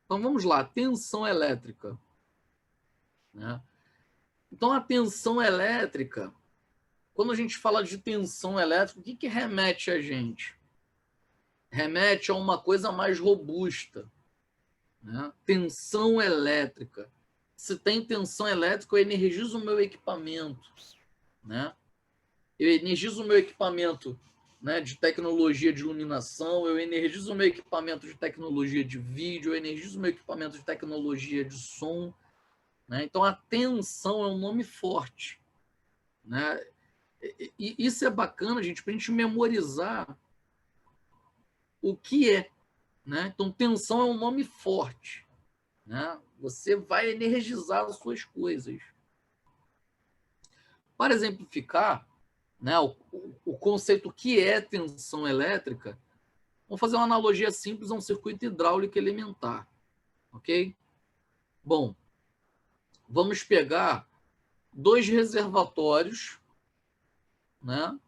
Então, vamos lá, tensão elétrica. Né? Então, a tensão elétrica, quando a gente fala de tensão elétrica, o que remete a gente? Remete a uma coisa mais robusta. Né? Tensão elétrica. Se tem tensão elétrica, eu energizo o meu equipamento. Né? Eu energizo o meu equipamento, né, de tecnologia de iluminação, eu energizo o meu equipamento de tecnologia de vídeo, eu energizo o meu equipamento de tecnologia de som. Né? Então, a tensão é um nome forte. Né? E isso é bacana, gente, para a gente memorizar o que é. Né? Então, tensão é um nome forte. Né? Você vai energizar as suas coisas. Para exemplificar, né, o conceito que é tensão elétrica, vamos fazer uma analogia simples a um circuito hidráulico elementar. Ok? Bom, vamos pegar dois reservatórios, né?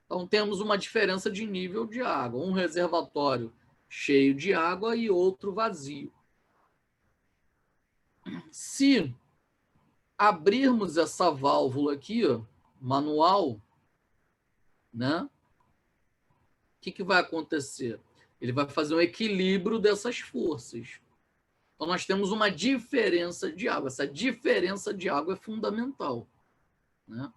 Então, temos uma diferença de nível de água. Um reservatório cheio de água e outro vazio. Se abrirmos essa válvula aqui, ó, manual, né? O que vai acontecer? Ele vai fazer um equilíbrio dessas forças. Então, nós temos uma diferença de água. Essa diferença de água é fundamental. Né?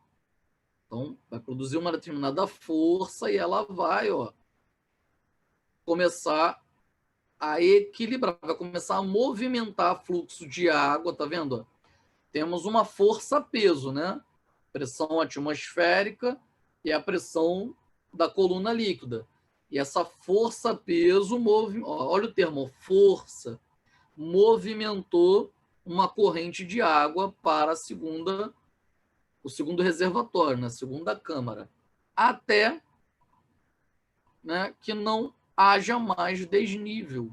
Então, vai produzir uma determinada força e ela vai, ó, começar a equilibrar, vai começar a movimentar fluxo de água, tá vendo? Temos uma força-peso, né? Pressão atmosférica e a pressão da coluna líquida. E essa força-peso, olha o termo, força, movimentou uma corrente de água para o segundo reservatório, na segunda câmara, até, né, que não haja mais desnível.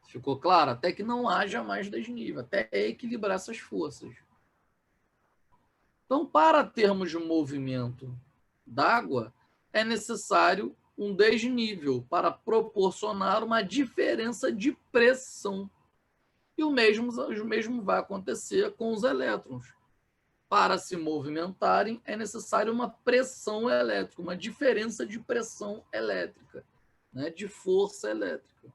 Ficou claro? Até que não haja mais desnível, até equilibrar essas forças. Então, para termos de movimento d'água, é necessário um desnível para proporcionar uma diferença de pressão. E o mesmo vai acontecer com os elétrons. Para se movimentarem, é necessário uma pressão elétrica, uma diferença de pressão elétrica, né, de força elétrica.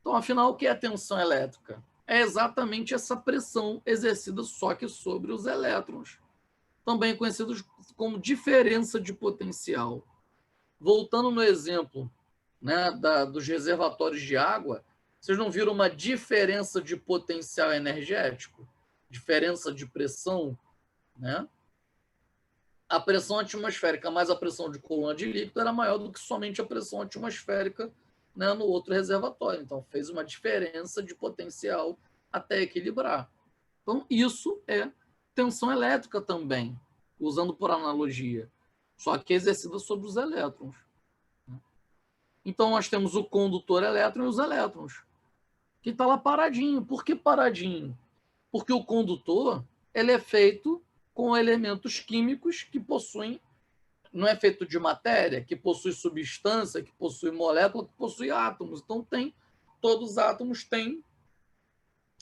Então, afinal, o que é a tensão elétrica? É exatamente essa pressão exercida só que sobre os elétrons, também conhecidos como diferença de potencial. Voltando no exemplo, né, dos reservatórios de água, vocês não viram uma diferença de potencial energético? Diferença de pressão, né? A pressão atmosférica mais a pressão de coluna de líquido era maior do que somente a pressão atmosférica, né, no outro reservatório. Então, fez uma diferença de potencial até equilibrar. Então, isso é tensão elétrica também, usando por analogia, só que exercida sobre os elétrons. Então, nós temos o condutor elétron e os elétrons, que está lá paradinho. Por que paradinho? Porque o condutor ele é feito com elementos químicos que possuem, não é feito de matéria, que possui substância, que possui molécula, que possui átomos. Então, todos os átomos têm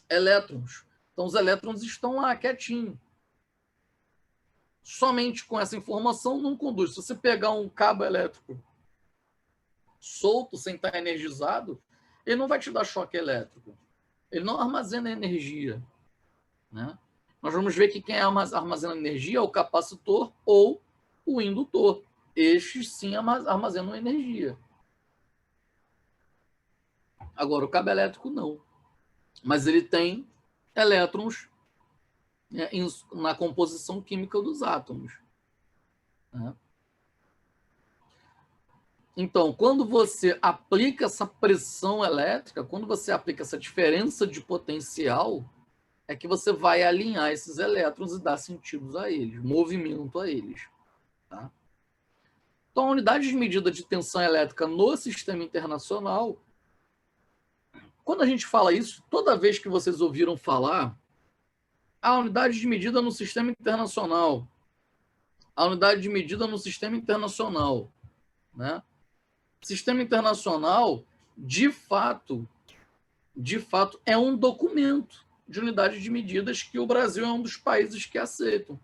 elétrons. Então, os elétrons estão lá quietinhos. Somente com essa informação não conduz. Se você pegar um cabo elétrico solto, sem estar energizado, ele não vai te dar choque elétrico. Ele não armazena energia. Né? Nós vamos ver que quem armazena energia é o capacitor ou o indutor. Estes sim armazenam energia. Agora, o cabo elétrico não. Mas ele tem elétrons, né, na composição química dos átomos. Né? Então, quando você aplica essa pressão elétrica, quando você aplica essa diferença de potencial, é que você vai alinhar esses elétrons e dar sentido a eles, movimento a eles. Tá? Então, a unidade de medida de tensão elétrica no sistema internacional, quando a gente fala isso, toda vez que vocês ouviram falar, a unidade de medida no sistema internacional, a unidade de medida no sistema internacional, né? Sistema internacional, de fato, é um documento de unidade de medidas que o Brasil é um dos países que aceitam.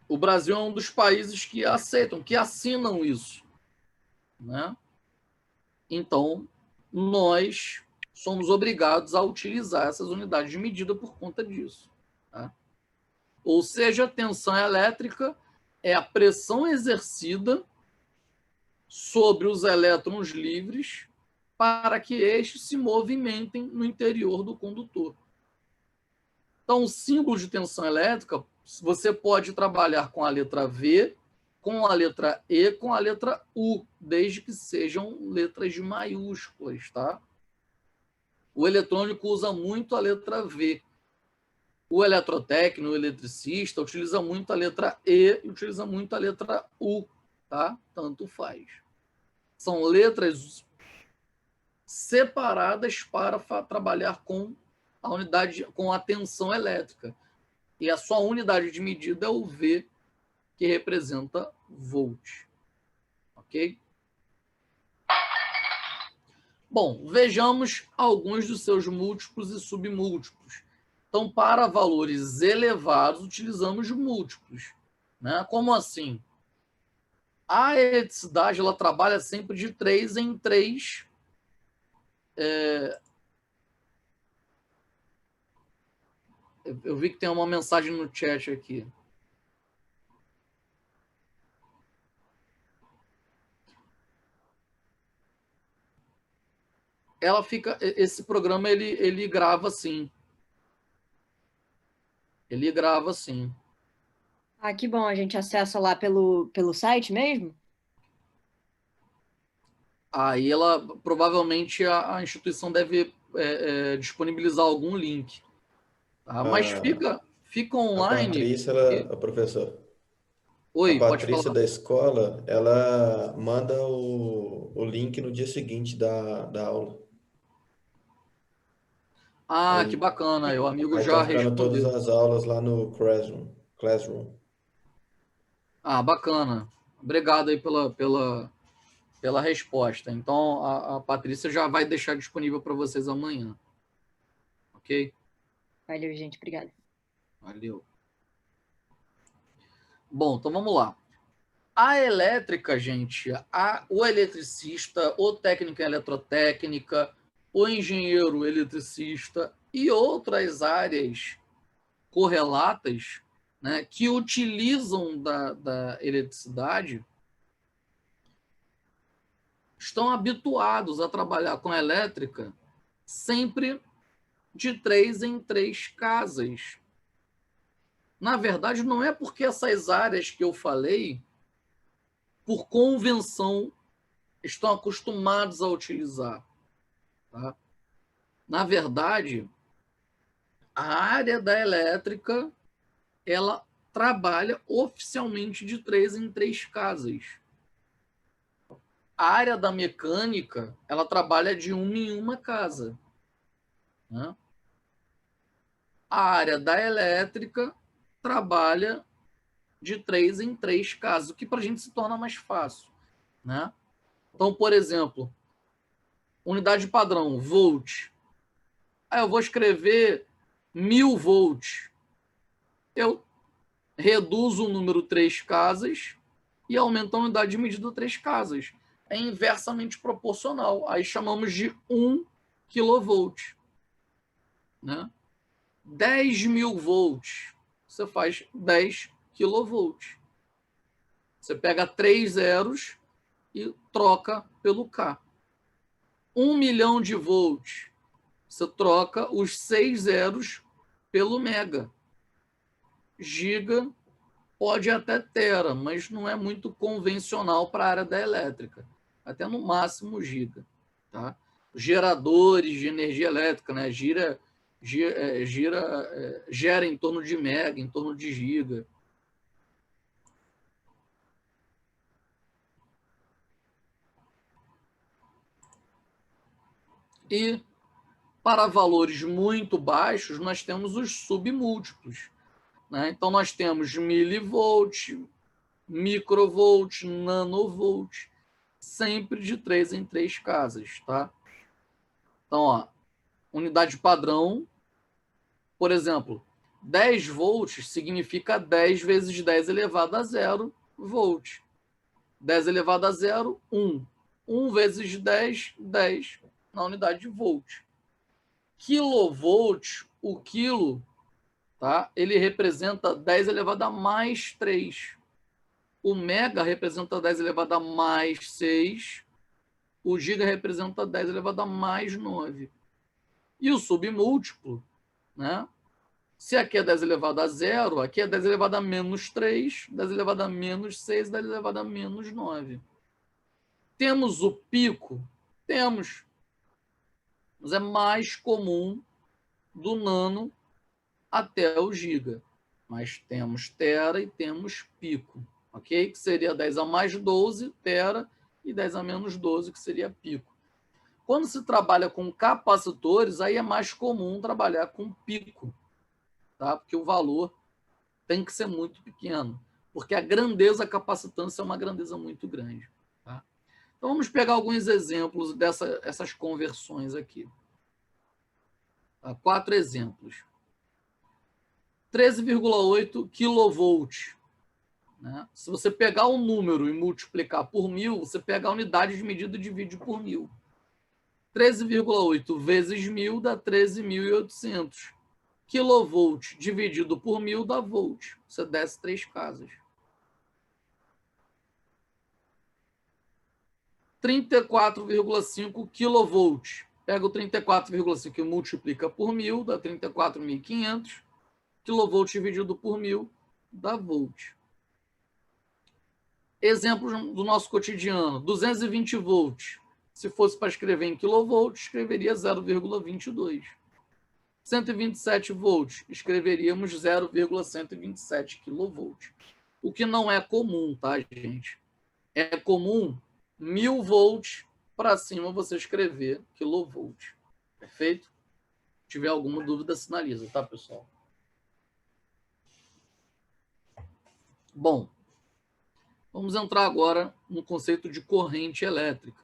O Brasil é um dos países que aceitam, que assinam isso, né? Então, nós somos obrigados a utilizar essas unidades de medida por conta disso. Tá? Ou seja, a tensão elétrica é a pressão exercida sobre os elétrons livres para que estes se movimentem no interior do condutor. Então, o símbolo de tensão elétrica, você pode trabalhar com a letra V, com a letra E, com a letra U, desde que sejam letras de maiúsculas, tá? O eletrônico usa muito a letra V. O eletrotécnico, o eletricista, utiliza muito a letra E e utiliza muito a letra U, tá? Tanto faz. São letras separadas para trabalhar com a unidade, com a tensão elétrica. E a sua unidade de medida é o V, que representa volt. Ok? Bom, vejamos alguns dos seus múltiplos e submúltiplos. Então, para valores elevados, utilizamos múltiplos. Né? Como assim? A eletricidade ela trabalha sempre de 3 em 3. Eu vi que tem uma mensagem no chat aqui. Ela fica, esse programa ele grava assim. Ele grava assim. Ah, que bom, a gente acessa lá pelo site mesmo? Aí ela provavelmente a instituição deve disponibilizar algum link. Tá? Mas fica A online. Patrícia, a professora, a Oi, pode Patrícia falar. da escola, ela manda o link no dia seguinte da aula. Ah, que Aí, bacana. Aí o amigo aí tá já ficando todas respondeu. as aulas lá no Classroom. Ah, bacana. Obrigado aí pela resposta. Então, a Patrícia já vai deixar disponível para vocês amanhã. Ok? Valeu, gente, obrigada. Valeu. Bom, então vamos lá. A elétrica, gente, o eletricista, o técnico em eletrotécnica, o engenheiro eletricista e outras áreas correlatas, né, que utilizam da eletricidade estão habituados a trabalhar com a elétrica sempre de 3 em 3 casas. Na verdade, não é porque essas áreas que eu falei, por convenção, estão acostumados a utilizar. Tá? Na verdade, a área da elétrica ela trabalha oficialmente de 3 em 3 casas. A área da mecânica ela trabalha de uma em uma casa. Né? A área da elétrica trabalha de 3 em 3 casas, o que para a gente se torna mais fácil. Né? Então, por exemplo, unidade padrão, volt. Aí eu vou escrever 1000 volts. Eu reduzo o número 3 casas e aumento a unidade de medida 3 casas. É inversamente proporcional. Aí chamamos de 1 kV. Né? 10.000 volts, você faz 10 kV. Você pega 3 zeros e troca pelo K. 1 milhão de volts, você troca os 6 zeros pelo mega. Giga pode até tera, mas não é muito convencional para a área da elétrica. Até no máximo giga. Tá? Geradores de energia elétrica, né? Gera em torno de mega, em torno de giga. E para valores muito baixos, nós temos os submúltiplos. Né? Então, nós temos milivolt, microvolt, nanovolt, sempre de 3 em 3 casas, tá? Então, ó, unidade padrão, por exemplo, 10 volts significa 10 vezes 10 elevado a 0 volt. 10 elevado a 0, 1. 1 vezes 10, 10 na unidade de volt. Kilovolt, o quilo, tá? Ele representa 10 elevado a mais 3. O mega representa 10 elevado a mais 6. O giga representa 10 elevado a mais 9. E o submúltiplo, né? Se aqui é 10 elevado a 0, aqui é 10 elevado a menos 3, 10 elevado a menos 6, 10 elevado a menos 9. Temos o pico? Temos. Mas é mais comum do nano até o giga. Mas temos tera e temos pico, ok? Que seria 10 a mais 12, tera, e 10 a menos 12, que seria pico. Quando se trabalha com capacitores, aí é mais comum trabalhar com pico, tá? Porque o valor tem que ser muito pequeno, porque a grandeza capacitância é uma grandeza muito grande. Tá? Então, vamos pegar alguns exemplos dessas conversões aqui. 4 exemplos. 13,8 kV. Né? Se você pegar um número e multiplicar por 1000, você pega a unidade de medida e divide por 1000. 13,8 vezes 1000 dá 13.800. Kilovolt dividido por 1000 dá volt. Você desce 3 casas. 34,5 kV. Pega o 34,5 e multiplica por 1000, dá 34.500. Kilovolt dividido por 1000 dá volt. Exemplos do nosso cotidiano. 220 volts. Se fosse para escrever em kilovolt, escreveria 0,22. 127 volts, escreveríamos 0,127 kV. O que não é comum, tá, gente? É comum 1000 volts para cima você escrever kilovolt. Perfeito? Se tiver alguma dúvida, sinaliza, tá, pessoal? Bom, vamos entrar agora no conceito de corrente elétrica.